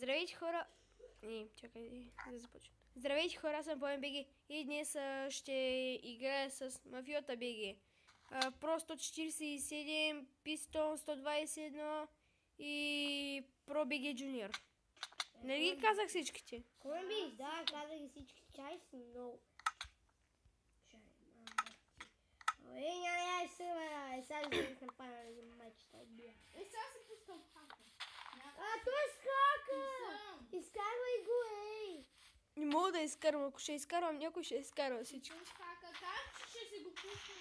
Здравейте хора! Чакай да започвам. Здравейте хора, аз съм Пламен БГ и днес ще играя с Мафиота БГ. Просто 47, Пистон 121 и Про БГ Junior. Нали ги казах всичките? Кой би? Да, казах ги всички. Чай си много. Чай, мама ти. Ей, няма сега ще вземеш на пана да ги мачета бия. Сега се пускам хака. Той е с хака! Изкарвай го, ей! Не мога да изкарвам, ако ще изкарвам, някой ще изкарва всички. Хака, как ще си го пуснем?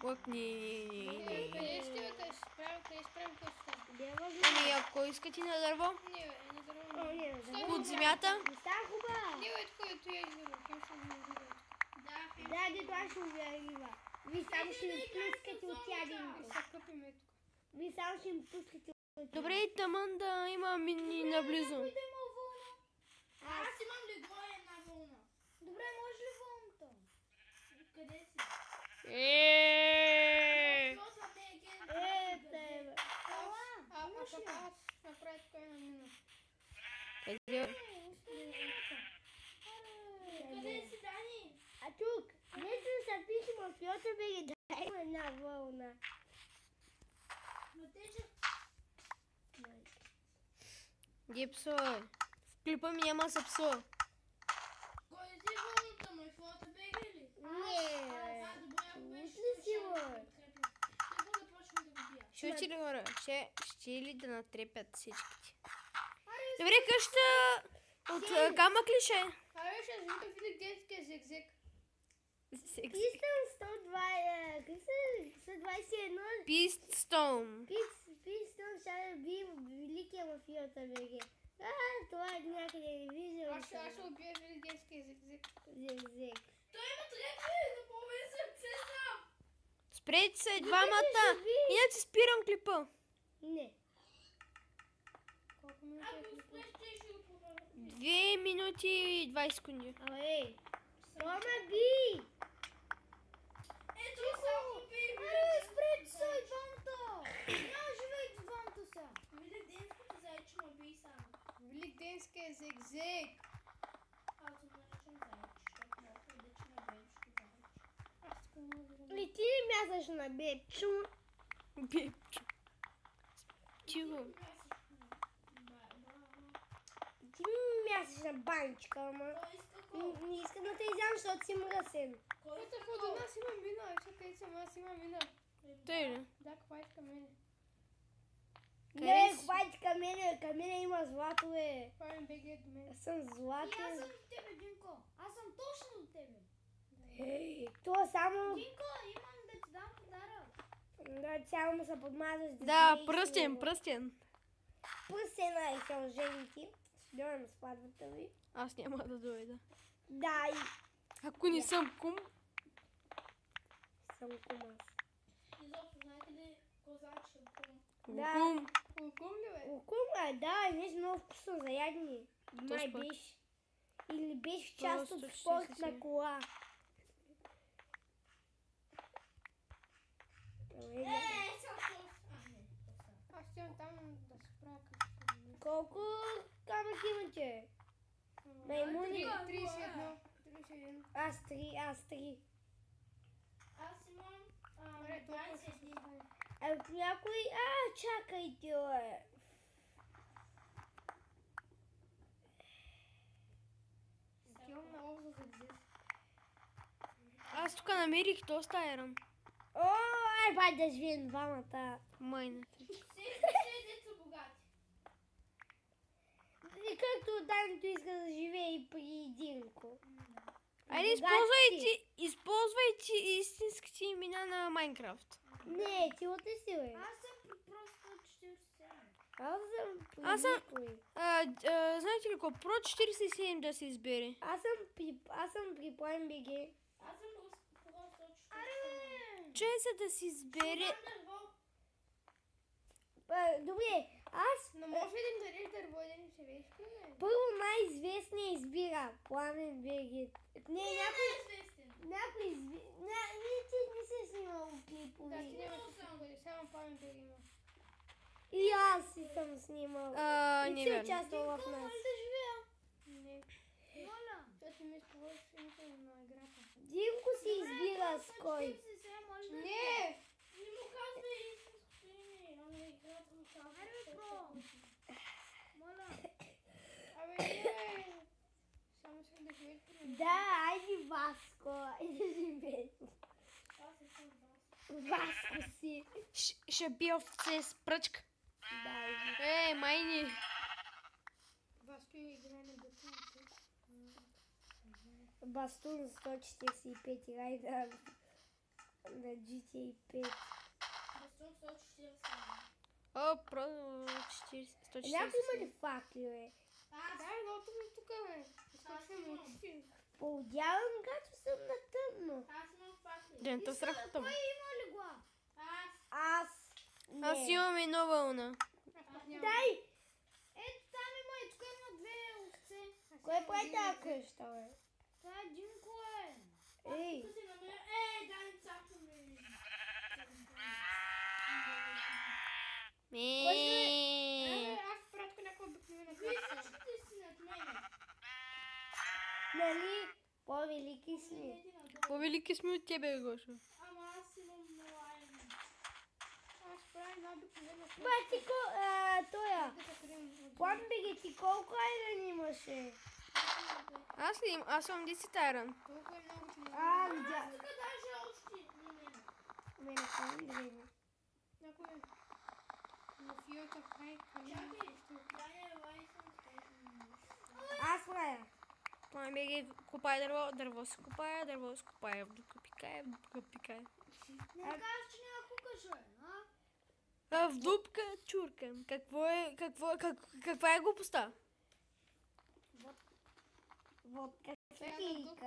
Лък, Къде ще спрем къщата? Ами, ако искате на дърво, Не, не дърво. под земята, Не става хубава! Не, бе, такова, я изгоря. Хем ще го изгоря. Да, де това ще увярива. Ви само ще ми пускате от яденето. Сега къпиме тук. Ви само ще ми пускате от яденето. добре тъмън да има мини наблизо. Аз имам легло и една вълна. Добре, може ли вълната? Къде си? Тебе. Аз направя тук една мина. Къде си, Дани? А тук, днес се пише Мафиота БГ, дай му една вълна. Гипсо, в клипа ми няма се псо. Кой си вълната? Мафиота БГ ли? Не, мисли си го. Трябва да почвам да го бия. Ще ли хора? Ще ли да натрепят всичките? Добре, къща от камък ли ще? Абе, ще звука великденския зек-зек. Пистън 121. Пистон. Пистън ще да би великия Мафиота БГ. Това е някъде не виждам. Аз ще убия великденския зек-зек. Зек. Той има трепи, да помня сърце сам. Спрете се двамата. Иначе спирам клипа. Не. Колко минути е клипа? Ако успеш, ще го помня. 2 минути и 20 секунди. Ей, това ме би! Ето само би. Спрете се и двамата! Няма живейте двамата са! Великденското зайче ме би само. Великденския зек-зек. Аз го наричам зайче, защото мога да че на бебчето зайче. Аз така не мога да И ти ли мязаш на бебчо? Бебчо. Тихо. Ти ми мязаш на баничка, ама не искам да те изям, защото си мръсен. Кой е така до нас има мина? Чакай съм, аз имам мина. Тъй ли? Да, копайте към мене. Не, хвайте към мене има злато, бе. Павен БГ до мен. Аз съм златен. до тебе, Динко. Аз съм точно до тебе. Ей, то само... Динко, имам да ти дам подарък. Да, цяло му се подмазваш. Да, пръстен. Пръстена и се ожените. Ще дойдем на сватбата ви. Аз няма да дойда. Да, и Ако не съм кум. съм кумас. Изобщо, знаете ли козаче кум? Да. Кум. Кум ли бе? Кума, да, нещо много вкусно за ядене. Май пък. беше. Или беше част Просто от ще спорт си. на кола. Съм не. Аз ще там да се правя къща. Колко камък имате? Маймуни? 31. Аз три. Аз имам 21. Ако някой... чакайте, бе. Имам много за зек-зек. Аз тук намерих доста айрон. Бай да живеем двамата. Майната. Всички деца богати. И както Данито иска да живее и при Динко. Айде, използвайте истинските имена на Майнкрафт. Не, ти от ли си, бе? Аз съм просто 47. Аз съм при никой. Знаете ли какво? Про 47 да се избере. Аз съм при План БГ. Аз съм просто 47. Че се да се избере. Добре, аз Но може ли да им дадеш дърво и да ни живееш при мен? първо най-известния избира Пламен БГ. Не, някой известен. Не, ти не се снимал в Да, ти клипове. няма само го, само Пламен БГ има. И аз си съм снимал. И Не си верно. участвала в нас. Може да живея. Не. Моля. Защото ми използваш името на играта. Динко си избира с кой. Не. Не му казвай истинското име, а на играта му казвай. Айде, бро. Моля. Абе, не. Само искам да живееш по мен. Да, айде Васко. Айде живей. Аз не съм вас. Васко си. Ще бия овце с пръчка. Да, айде. Майни. Васко играе на дътените. Бастун 145 играй на GTA 5. Бастун 140. О, про 40, 140. Някой има ли факли, бе? Аз Да, едното ми тук, бе. Искаш да ме учиш. Поудявам, като съм на тъмно. имам факли. Дента страхото. Кой има ли го? Аз не. Аз имам една вълна. Дай! Ето там има и тук има две овце. Кой прави тази къща, бе? Това е Динко, е. Ей, Тук си намеря. Дай цапка ми. Аз пратко някаква обикновена Вие къща. всичките си над мене. нали? По-велики сме. По-велики сме от тебе, Гошо. Ама аз имам лайна. Аз правя една обикновена къща. Бати, тоя. Да се крием от Пламбеги, ти колко айран имаше? Аз ли? Аз имам 10 айран. толкова много, че не Видя. Тук даже още на мен. Мене само време. някой на фиота хай, Чакай, дай лайна. Аз правя. Беги, копай дърво, дърво се копая, дърво се копая, в дупка пикая, в дупка пикая. Не кажеш, че няма кукаш, бе, а? А в дупка чурка. Каква е глупостта? Водка Сега сахика. дупка.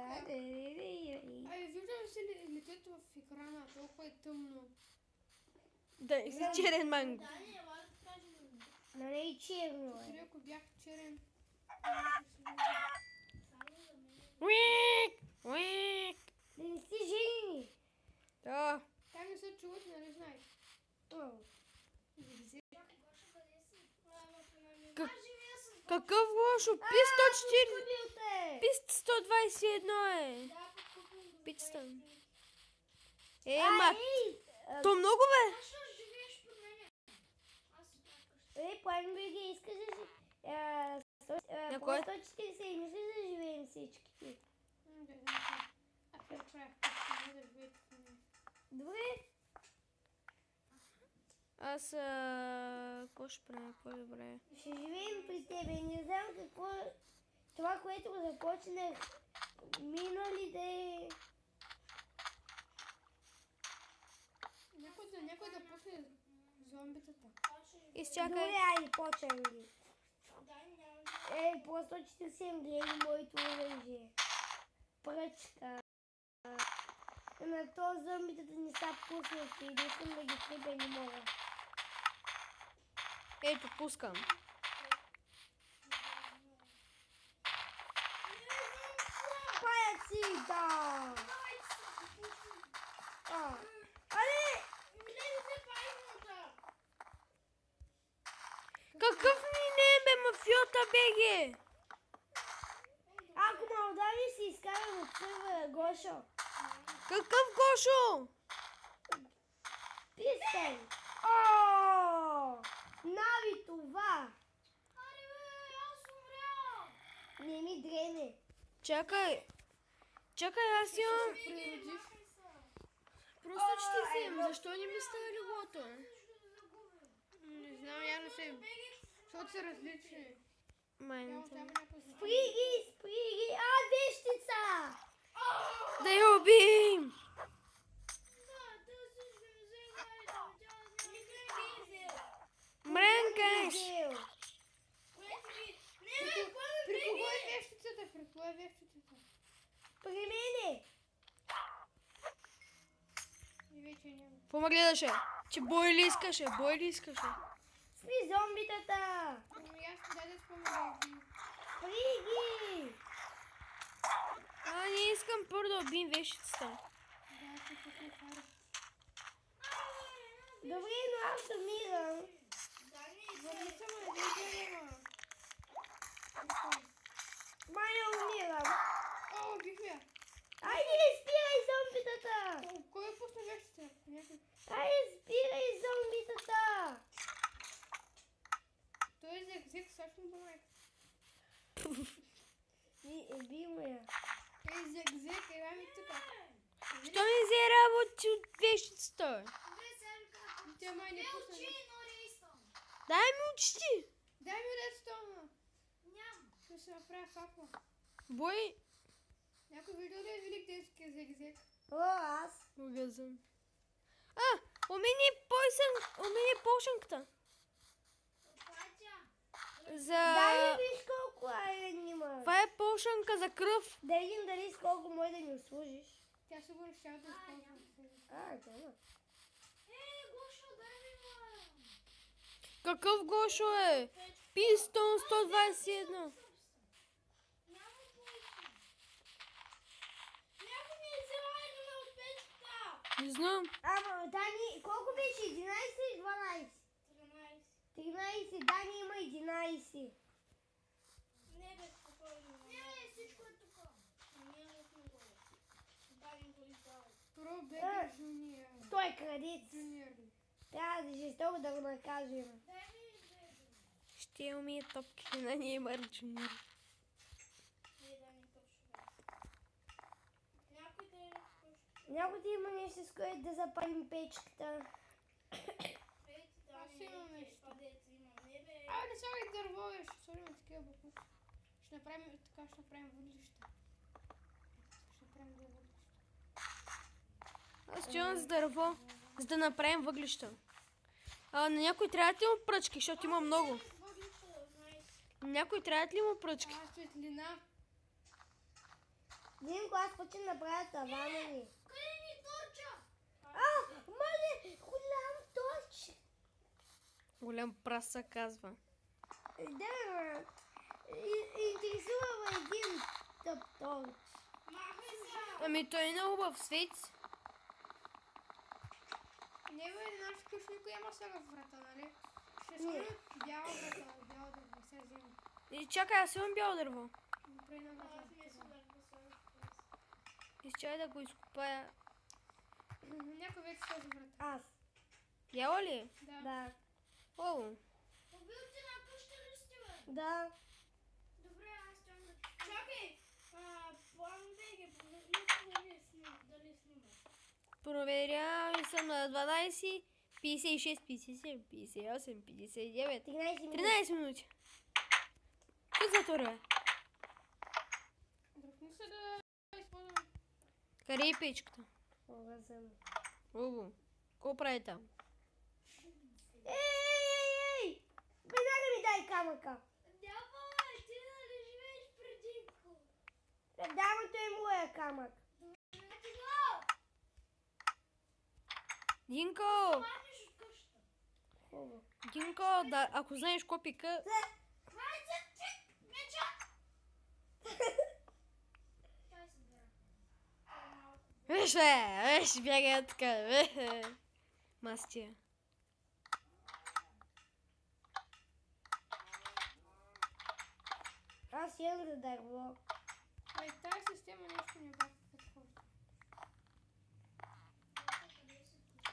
Ай, виждам ли се лицето в екрана, толкова е тъмно. Да, си черен манго. Да, не, ела да кажем. Нали и черно Дори е. ако бях черен. Само за мен. Уик! Уик! Да не си жени. Да. Тя не се чуват, нали знаеш? Как- Какъв Гошо? Пис 140. Убил те. Пис 121 е. Да, подкупим до Пицата. 20. Ма, Ей, то много бе. Защо живееш при мене? Аз си правя къща. ей, Пламбеги, искаш да си... На По кой? 140 не си да живеем всичките. Да, да. Аз ще правя къща, не да живеете в нея. Добре. Аз, какво ще правя по-добре? Ще живеем при тебе. Не знам какво е това, което го започнах миналите. Някой да пусне зомбитата. Изчакай. Добре, айде, почвам ги. Дай, няма. Ей, по 147 гледай моето оръжие. Пръчка. На този зомбитата не са пуснати. Не искам да ги срибя, не мога. Ето, пускам. Паяци, да! Але! Какъв ми не бе, мафиота беге? Ако ме удари, си изкарам от сервера, Гошо. Какъв Гошо? Пистен! О! Нави това! Не ми дрене. Чакай. Чакай, аз имам... Природиш. Просто ще ти взем. Защо не ми става легото? Не знам, явно се... Защото са различни. Явно Майната. там някой знае. Сприги, сприги! Вещица! Да я убием! Мренкаш! Взел. При кого е вещицата? При кого е вещицата? При мене! И вече няма. Какво ме гледаше? Че бой ли искаше? Бой ли искаше? Спри зомбитата! Ами аз даде спомена. Сприги! Не искам първо да убием вещицата. Да, се пусне хара. Добре, но аз умирам. Върни се, ма, не гледам. Маня, умирам. О, убих я. Айде, спирай зомбитата! Кой е пусна вещите? Някой. Айде, спирай зомбитата! Той е зек-зек, също по майка. Би му я. Ей, зек-зек, ева ми тука. Що ми взе работи от вещицата? Тя май не пусна. Дай ми учти. Дай ми редстоуна. Ще се направя факла. Бой. Някой видео ли е великденския зек-зек? О, аз. Магазин. У мен е пошенката. Дай ми виж колко айрени има. Това е пошенка за кръв. Да видим дали с колко може да ни услужиш. Тя сигурно ще да използва. Няма. Какъв Гошо е? Пистон 121. Не знам. Ама, Дани, колко беше? 11 или 12? 13. Дани има 11. Не бе, спокойно. Не, всичко е тук. Няма много. Давим го издава. Про бега жуниор. Той е крадец. Жуниор. Трябва да жестоко да го накажем. Ще умие топки на Неймар Джуниор. Някой да има нещо, с което да запалим печката. Аз имам нещо. Не слагай дърво, ще сложим такива буквуци. Ще направим така, ще направим въглища. Ще направим въглища. Аз чувам с дърво, за да направим въглища. На някой трябва да има пръчки, защото има много. Някой трябва ли му пръчки? Светлина. Димко, аз почвам да направя тавана ни. Къде ни торча? Мале, голям торч. Голям праса казва. Да, интересува ме един тъп торч. Махай се! Ами той е много хубав свет. Не бе, нашата къща никой няма сега в врата, нали? Ще сложим бяла врата, бяла да не се взема. И чакай, аз имам бяло дърво. Направи на врата. Изчай да го изкопая. Някой вече сложи врата. Аз. Бяло ли е? Да. Да. О, Убилте на къща ли сте, бе? Да. Добре, аз ще да... Чакай! План БГ, проверите дали снима. проверявам и съм на 12, 56, 57, 58, 59. 13 минути. 13 минути. Къде затворя? Дръпни се да използваме. Къде е печката? Магазин. Ого. Какво прави там? Ей! Веднага ми дай камъка. Дяволе, ти нали живееш предимко? Дамото е моя камък. Ти го! Динко! Махнеш от къщата. Хубаво. Динко, да, ако знаеш какво пика... Хайде, чек! Меча! Чай се бера. Виж бягай така, мастия. Аз имам за дърво. Ай, тази система нещо не бака подхожда.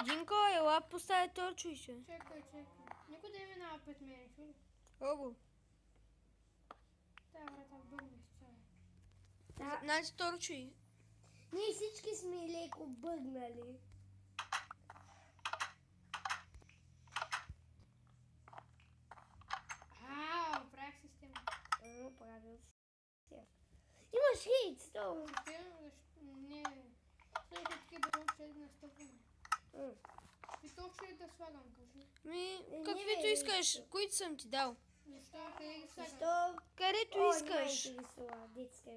Динко, ела поставя торчуйче. Чекай. Никой да е минава пред мен, чули? Ого. Тая врата бъгне с цяло. Да. Значи торчуй. Ние всички сме леко бъгнали. Правях система. Правил си. Имаш хейт, стоп. Система, защо? Не. След такива бетонче да настъпваме. Бетонче да слагам, кажи. Каквито искаш, които съм ти дал. Защо? Къде ги слагам? Защо? Където О, искаш. не ме интересува. Детска.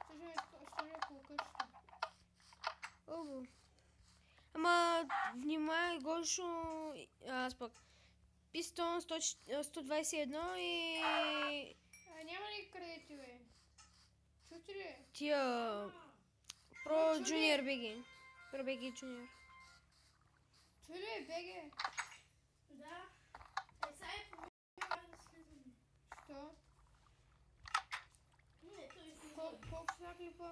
Съжалявам, ще около къщата. Ого. Ама, внимай, Гошо, аз пък. Пистон 121 и... Няма ли кредити, бе? Чути ли? Тия... Про Джуниор Беги. Про Беги Джуниор. Чули, беге? Да. Сега Колко сега клипа?